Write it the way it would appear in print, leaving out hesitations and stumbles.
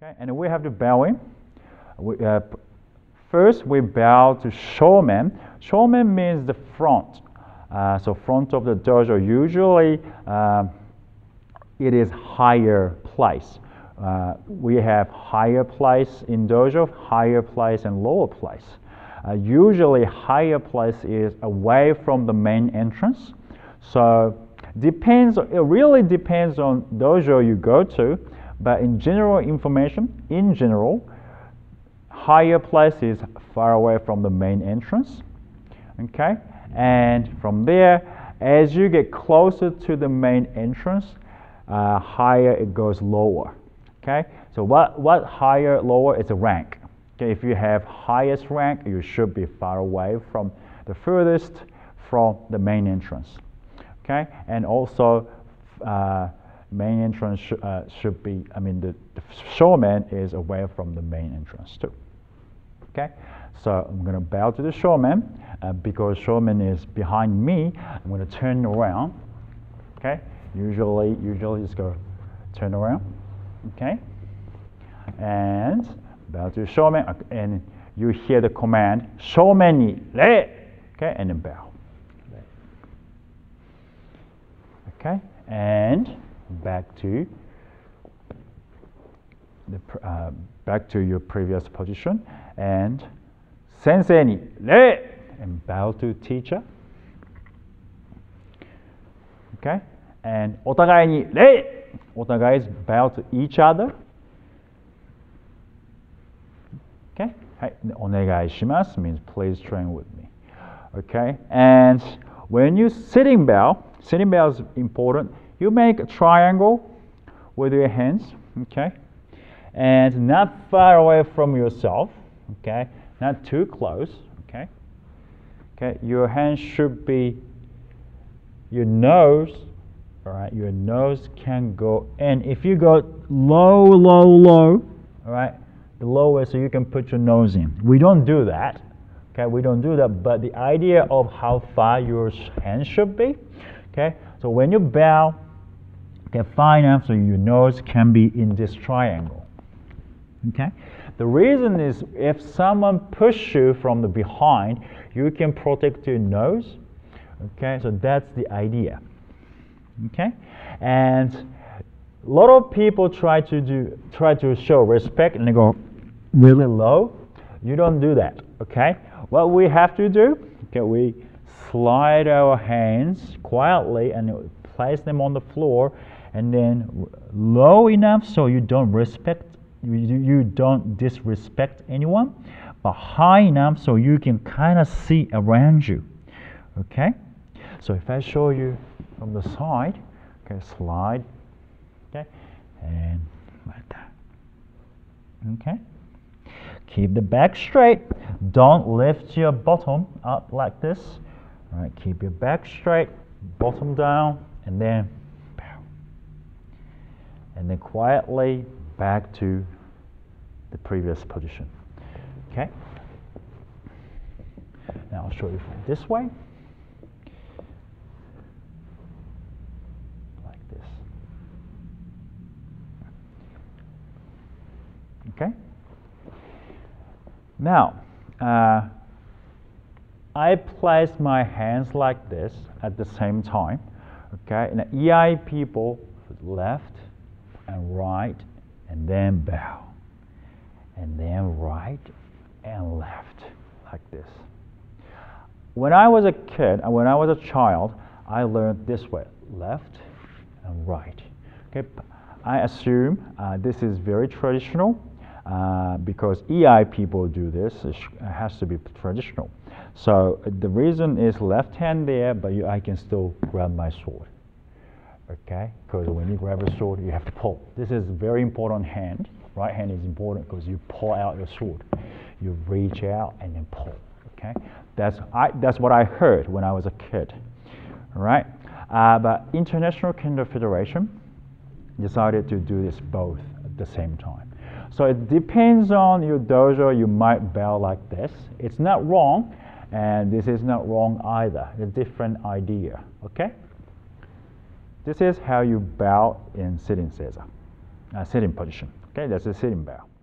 Okay, and we have to bow in. First, we bow to shomen. Shomen means the front. So front of the dojo, usually it is higher place. We have higher place in dojo, higher place and lower place. Usually higher place is away from the main entrance. So it really depends on dojo you go to, but in general information, higher place is far away from the main entrance. Okay, and from there, as you get closer to the main entrance, higher it goes lower. Okay, so what higher, lower is a rank. Okay, if you have highest rank, you should be far away from the furthest from the main entrance. Okay, and also main entrance should be, the shomen is away from the main entrance too. Okay, so I'm going to bow to the shomen because shomen is behind me. I'm going to turn around. Okay, usually just go turn around. Okay, and bow to shomen, and you hear the command shomen ni re. Okay, and then bow. Okay, and back to your previous position, and sensei ni re, and bow to teacher. Okay, and otagai ni re. Otagai is bow to each other. Okay, onegai shimasu means please train with me. Okay, and when you sitting bow is important. You make a triangle with your hands, okay, and not far away from yourself, okay, not too close, okay. Okay, your hand should be your nose, all right. Your nose can go in. If you go low, all right, the lowest, so you can put your nose in. We don't do that, okay. We don't do that. But the idea of how far your hand should be, okay. So when you bow, okay, far enough so your nose can be in this triangle. Okay? The reason is if someone pushes you from the behind, you can protect your nose. Okay, so that's the idea. Okay? And a lot of people try to show respect and they go really low. You don't do that. Okay? What we have to do, okay, we slide our hands quietly and place them on the floor, and then low enough so you don't disrespect anyone, but high enough so you can kind of see around you. Okay, so if I show you from the side, okay, slide, okay, and like that. Okay, keep the back straight. Don't lift your bottom up like this. All right, keep your back straight, bottom down, and then bow. And then quietly back to the previous position. Okay? Now I'll show you from this way. Like this. Okay? Now, I place my hands like this at the same time. Okay, and the EI people left and right, and then bow, and then right and left like this. When I was a kid, when I was a child, I learned this way: left and right. Okay, I assume this is very traditional because EI people do this. It has to be traditional. So the reason is left hand there, but I can still grab my sword. Okay, because when you grab a sword, you have to pull. This is very important hand. Right hand is important because you pull out your sword. You reach out and then pull. Okay, that's what I heard when I was a kid. All right, but International Kendo Federation decided to do this both at the same time. So it depends on your dojo. You might bow like this. It's not wrong, and this is not wrong either. It's a different idea. Okay. This is how you bow in sitting seiza, sitting position. Okay, that's a sitting bow.